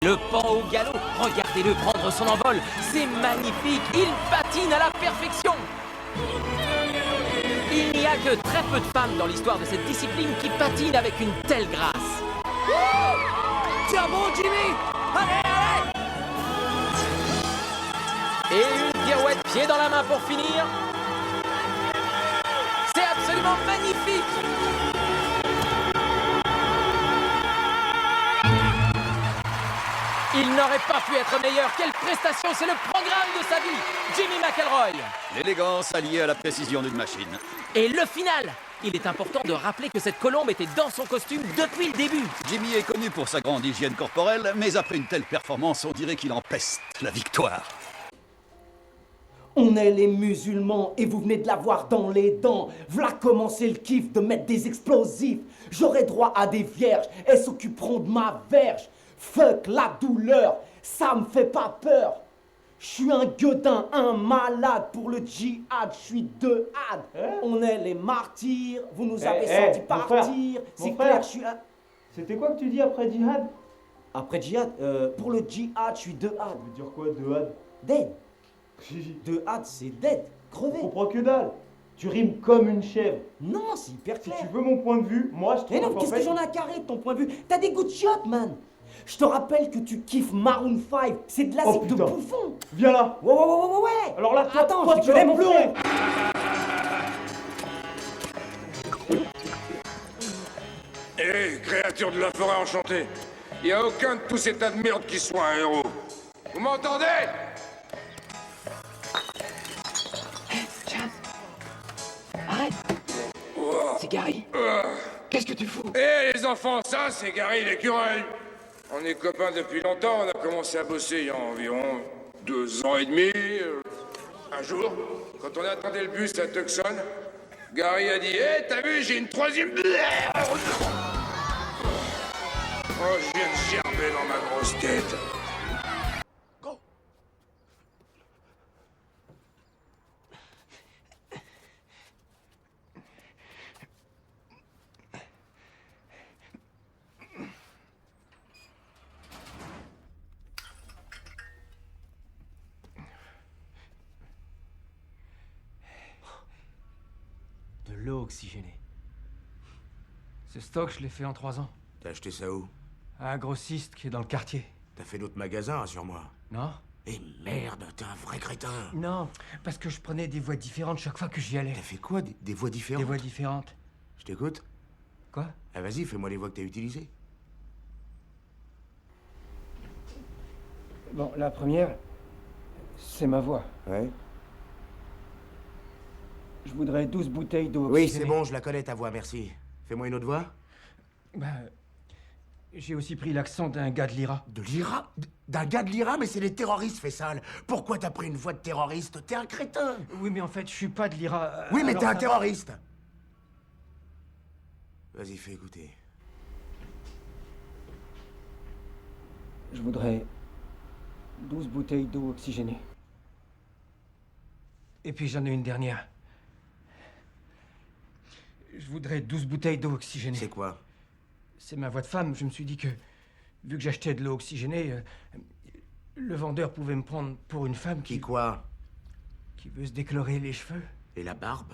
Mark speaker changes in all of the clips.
Speaker 1: le pan au galop, regardez-le prendre son envol. C'est magnifique, il patine à la perfection. Il n'y a que très peu de femmes dans l'histoire de cette discipline qui patinent avec une telle grâce. Tiens bon, Jimmy! Allez, allez! Et une pirouette pied dans la main pour finir. C'est absolument magnifique! Il n'aurait pas pu être meilleur. Quelle prestation, c'est le programme de sa vie. Jimmy McElroy.
Speaker 2: L'élégance alliée à la précision d'une machine.
Speaker 1: Et le final. Il est important de rappeler que cette colombe était dans son costume depuis le début.
Speaker 2: Jimmy est connu pour sa grande hygiène corporelle, mais après une telle performance, on dirait qu'il en peste la victoire.
Speaker 3: On est les musulmans et vous venez de l'avoir dans les dents. V'là commencer le kiff de mettre des explosifs. J'aurai droit à des vierges, elles s'occuperont de ma verge. Fuck la douleur, ça me fait pas peur. Je suis un gueudin, un malade pour le djihad, je suis de had. On est les martyrs, vous nous avez senti partir. C'est clair, je suis un...
Speaker 4: C'était quoi que tu dis après djihad?
Speaker 3: Après djihad, pour le djihad, je suis de had.
Speaker 4: Ça veut dire quoi, de had?
Speaker 3: Dead. De had, c'est dead, crevé.
Speaker 4: Je comprends que dalle. Tu rimes comme une chèvre.
Speaker 3: Non, c'est hyper
Speaker 4: Si
Speaker 3: clair.
Speaker 4: tu veux mon point de vue, moi je trouve
Speaker 3: Mais non,
Speaker 4: qu'en
Speaker 3: qu'est-ce
Speaker 4: fait,
Speaker 3: que j'en ai à carrer de ton point de vue? T'as des goûts de chiottes, man. Je te rappelle que tu kiffes Maroon 5. C'est de la
Speaker 4: Oh,
Speaker 3: zik de
Speaker 4: putain.
Speaker 3: bouffon.
Speaker 4: Viens là.
Speaker 3: Ouais.
Speaker 4: Alors là, toi,
Speaker 3: attends,
Speaker 4: toi,
Speaker 3: je
Speaker 4: tu
Speaker 3: connais
Speaker 4: vas
Speaker 3: mon
Speaker 4: pleurer.
Speaker 5: Hé, créature de la forêt enchantée, y a aucun de tous ces tas de merde qui soit un héros. Vous m'entendez?
Speaker 6: Chaz, arrête. C'est Gary. Qu'est-ce que tu fous?
Speaker 5: Hé, les enfants, ça, c'est Gary l'écureuil. On est copains depuis longtemps, on a commencé à bosser il y a environ 2 ans et demi. Un jour, quand on attendait le bus à Tucson, Gary a dit « Hé, t'as vu, j'ai une 3e bière !» Oh, je viens de gerber dans ma grosse tête.
Speaker 7: De l'eau oxygénée. Ce stock, je l'ai fait en 3 ans.
Speaker 8: T'as acheté ça où?
Speaker 7: À un grossiste qui est dans le quartier.
Speaker 8: T'as fait d'autres magasins, rassure-moi.
Speaker 7: Non?
Speaker 8: Et merde, t'es un vrai crétin.
Speaker 7: Non, parce que je prenais des voies différentes chaque fois que j'y allais.
Speaker 8: T'as fait quoi? Des voix différentes?
Speaker 7: Des voies différentes.
Speaker 8: Je t'écoute.
Speaker 7: Quoi?
Speaker 8: Ah vas-y, fais-moi les voix que t'as utilisées.
Speaker 7: Bon, la première, c'est ma voix.
Speaker 8: Ouais.
Speaker 7: Je voudrais 12 bouteilles d'eau
Speaker 8: Oui,
Speaker 7: oxygénée.
Speaker 8: c'est bon, je la connais ta voix, merci. Fais-moi une autre voix.
Speaker 7: Bah, j'ai aussi pris l'accent d'un gars de l'IRA.
Speaker 8: De l'IRA? D'un gars de l'IRA? Mais c'est les terroristes, Fessal. Pourquoi t'as pris une voix de terroriste? T'es un crétin.
Speaker 7: Oui, mais en fait, je suis pas de l'IRA.
Speaker 8: Oui, mais
Speaker 7: alors
Speaker 8: t'es un
Speaker 7: ça-
Speaker 8: terroriste. Vas-y, fais écouter.
Speaker 7: Je voudrais 12 bouteilles d'eau oxygénée. Et puis j'en ai une dernière. Je voudrais 12 bouteilles d'eau oxygénée.
Speaker 8: C'est quoi?
Speaker 7: C'est ma voix de femme. Je me suis dit que, vu que j'achetais de l'eau oxygénée, le vendeur pouvait me prendre pour une femme
Speaker 8: Qui quoi?
Speaker 7: qui veut se décolorer les cheveux.
Speaker 8: Et la barbe?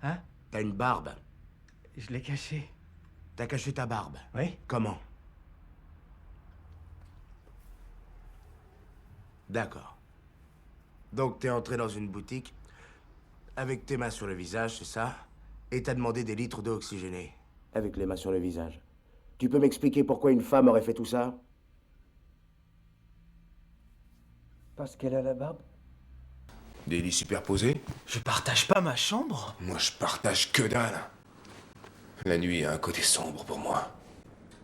Speaker 7: Hein?
Speaker 8: T'as une barbe.
Speaker 7: Je l'ai cachée.
Speaker 8: T'as caché ta barbe.
Speaker 7: Oui?
Speaker 8: Comment? D'accord. Donc t'es entré dans une boutique avec tes mains sur le visage, c'est ça? Et t'as demandé des litres d'eau oxygénée. Avec les mains sur le visage. Tu peux m'expliquer pourquoi une femme aurait fait tout ça?
Speaker 7: Parce qu'elle a la barbe.
Speaker 5: Des lits superposés?
Speaker 6: Je partage pas ma chambre.
Speaker 5: Moi, je partage que dalle. La nuit a un côté sombre pour moi.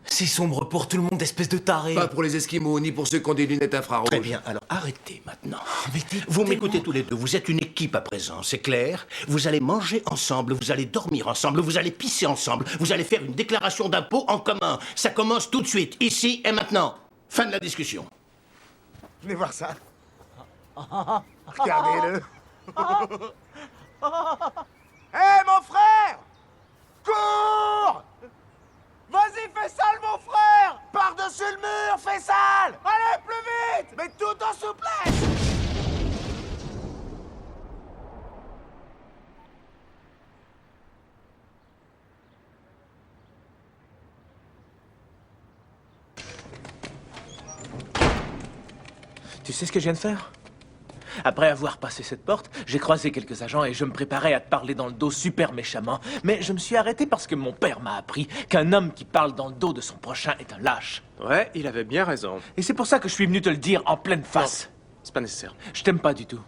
Speaker 6: C'est sombre pour tout le monde, espèce de taré.
Speaker 5: Pas pour les Esquimaux, ni pour ceux qui ont des lunettes infrarouges.
Speaker 9: Très bien, alors arrêtez maintenant.
Speaker 6: Mais
Speaker 9: Vous m'écoutez tous les deux, vous êtes une équipe à présent, c'est clair? Vous allez manger ensemble, vous allez dormir ensemble, vous allez pisser ensemble, vous allez faire une déclaration d'impôt en commun. Ça commence tout de suite, ici et maintenant. Fin de la discussion.
Speaker 8: Venez voir ça. Regardez-le. Hé, mon frère! Cours! Vas-y, fais sale, mon frère! Par-dessus le mur, fais sale! Allez, plus vite! Mais tout en souplesse!
Speaker 10: Tu sais ce que je viens de faire? Après avoir passé cette porte, j'ai croisé quelques agents et je me préparais à te parler dans le dos super méchamment. Mais je me suis arrêté parce que mon père m'a appris qu'un homme qui parle dans le dos de son prochain est un lâche.
Speaker 11: Ouais, il avait bien raison.
Speaker 10: Et c'est pour ça que je suis venu te le dire en pleine face.
Speaker 11: Non, c'est pas nécessaire.
Speaker 10: Je t'aime pas du tout.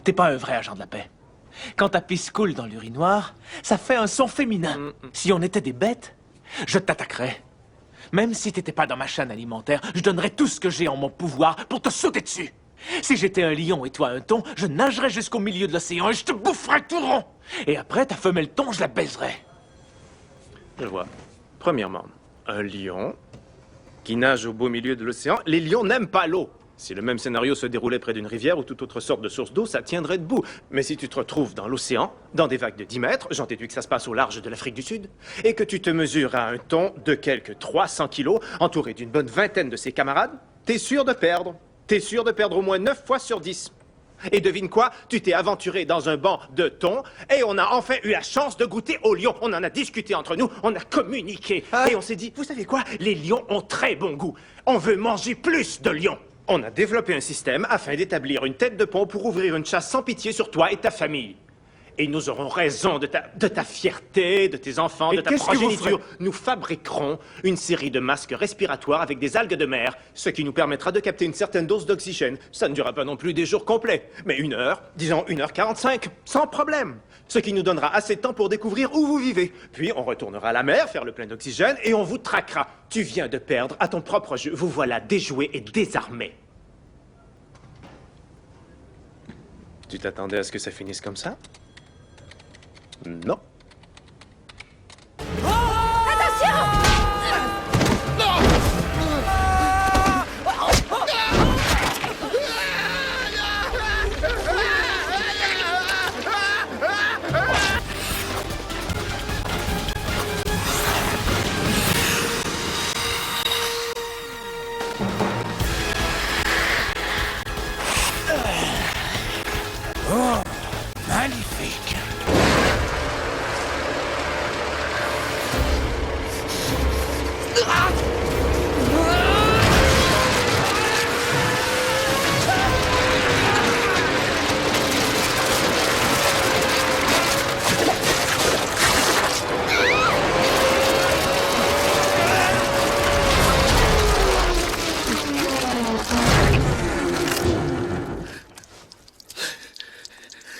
Speaker 10: T'es pas un vrai agent de la paix. Quand ta pisse coule dans l'urinoir, ça fait un son féminin. Si on était des bêtes, je t'attaquerais. Même si t'étais pas dans ma chaîne alimentaire, je donnerais tout ce que j'ai en mon pouvoir pour te sauter dessus. Si j'étais un lion et toi un thon, je nagerais jusqu'au milieu de l'océan et je te boufferais tout rond. Et après, ta femelle thon, je la baiserais.
Speaker 11: Je vois. Premièrement, un lion qui nage au beau milieu de l'océan. Les lions n'aiment pas l'eau. Si le même scénario se déroulait près d'une rivière ou toute autre sorte de source d'eau, ça tiendrait debout. Mais si tu te retrouves dans l'océan, dans des vagues de 10 mètres, j'en déduis que ça se passe au large de l'Afrique du Sud, et que tu te mesures à un thon de quelques 300 kilos, entouré d'une bonne vingtaine de ses camarades, t'es sûr de perdre. T'es sûr de perdre au moins 9 fois sur 10. Et devine quoi? Tu t'es aventuré dans un banc de thon et on a enfin eu la chance de goûter au lion. On en a discuté entre nous, on a communiqué. Et on s'est dit, vous savez quoi? Les lions ont très bon goût. On veut manger plus de lions. On a développé un système afin d'établir une tête de pont pour ouvrir une chasse sans pitié sur toi et ta famille. Et nous aurons raison de ta fierté, de tes enfants, de ta progéniture. Nous fabriquerons une série de masques respiratoires avec des algues de mer, ce qui nous permettra de capter une certaine dose d'oxygène. Ça ne durera pas non plus des jours complets, mais 1 heure, disons 1h45, sans problème. Ce qui nous donnera assez de temps pour découvrir où vous vivez. Puis on retournera à la mer, faire le plein d'oxygène, et on vous traquera. Tu viens de perdre à ton propre jeu. Vous voilà déjoué et désarmé. Tu t'attendais à ce que ça finisse comme ça? Non.
Speaker 9: Oh, magnifique.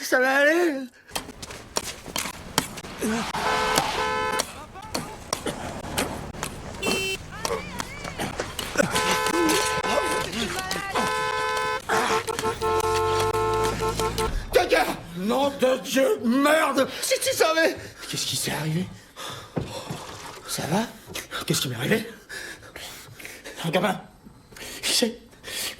Speaker 8: Ça va aller? Caca! Nom de Dieu! Merde! Si tu savais! Qu'est-ce qui s'est arrivé? Ça va? Qu'est-ce qui m'est arrivé? Un gamin!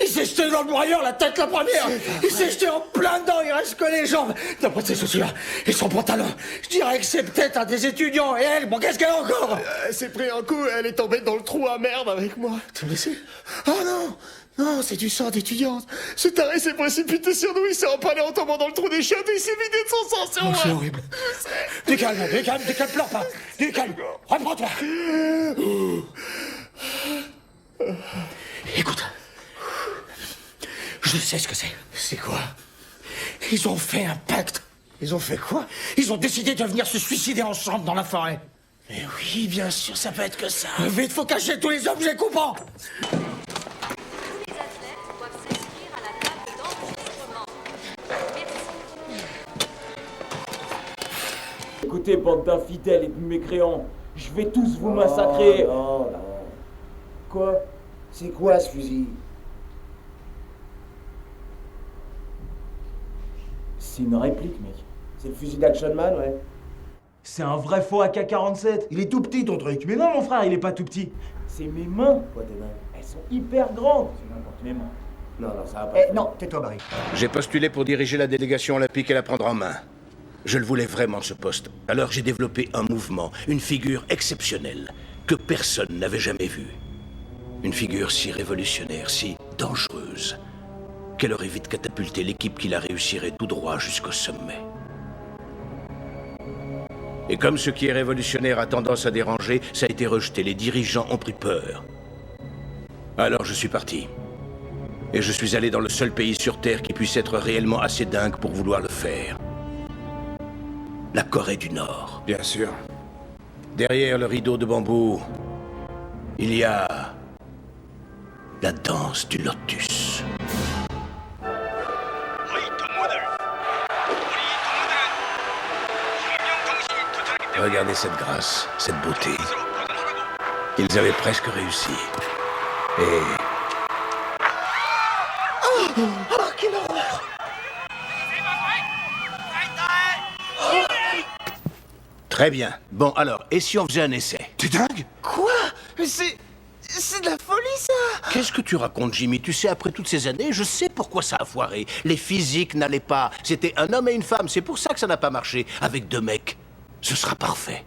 Speaker 8: Il s'est jeté dans le broyeur, la tête la première. Il s'est jeté en plein dedans, il reste que les jambes. D'après ses soucis-là, et son pantalon, je dirais que c'est peut-être un des étudiants. Et elle, bon, qu'est-ce qu'elle a encore?
Speaker 12: Elle s'est pris un coup, elle est tombée dans le trou à merde avec moi.
Speaker 8: T'es blessé?
Speaker 12: Oh non! Non, c'est du sang d'étudiante. Ce taré s'est précipité sur nous, il s'est empalé en tombant dans le trou des chiottes et il s'est vidé de son sang sur moi.
Speaker 8: C'est horrible. Du calme, pleure pas. Du calme, reprends-toi. Écoute. Je sais ce que c'est. C'est quoi? Ils ont fait un pacte. Ils ont fait quoi? Ils ont décidé de venir se suicider ensemble dans la forêt.
Speaker 12: Mais oui, bien sûr, ça peut être que ça.
Speaker 8: Vite, faut cacher tous les objets coupants.
Speaker 4: Écoutez, bande d'infidèles et de mécréants, je vais tous vous massacrer.
Speaker 8: Non.
Speaker 4: Quoi?
Speaker 8: C'est quoi ce fusil?
Speaker 4: C'est une réplique, mec.
Speaker 8: C'est le fusil d'Action Man, ouais.
Speaker 4: C'est un vrai faux AK-47.
Speaker 8: Il est tout petit, ton truc.
Speaker 4: Mais non, mon frère, il est pas tout petit. C'est mes mains.
Speaker 8: Quoi, tes mains?
Speaker 4: Elles sont hyper grandes. C'est n'importe mes mains.
Speaker 8: Non, ça va pas.
Speaker 3: Non, tais-toi, Barry.
Speaker 9: J'ai postulé pour diriger la délégation olympique et la prendre en main. Je le voulais vraiment, ce poste. Alors j'ai développé un mouvement, une figure exceptionnelle. que personne n'avait jamais vue. Une figure si révolutionnaire, si dangereuse, qu'elle aurait vite catapulté l'équipe qui la réussirait tout droit jusqu'au sommet. Et comme ce qui est révolutionnaire a tendance à déranger, ça a été rejeté. Les dirigeants ont pris peur. Alors je suis parti. Et je suis allé dans le seul pays sur Terre qui puisse être réellement assez dingue pour vouloir le faire. La Corée du Nord.
Speaker 2: Bien sûr.
Speaker 9: Derrière le rideau de bambou, il y a la danse du lotus. Regardez cette grâce, cette beauté. Ils avaient presque réussi. Et...
Speaker 12: Oh, quelle horreur!
Speaker 9: Très bien. Bon, alors, et si on faisait un essai?
Speaker 12: T'es dingue? Quoi? Mais c'est de la folie, ça!
Speaker 9: Qu'est-ce que tu racontes, Jimmy? Tu sais, après toutes ces années, je sais pourquoi ça a foiré. Les physiques n'allaient pas. C'était un homme et une femme. C'est pour ça que ça n'a pas marché. Avec deux mecs, ce sera parfait.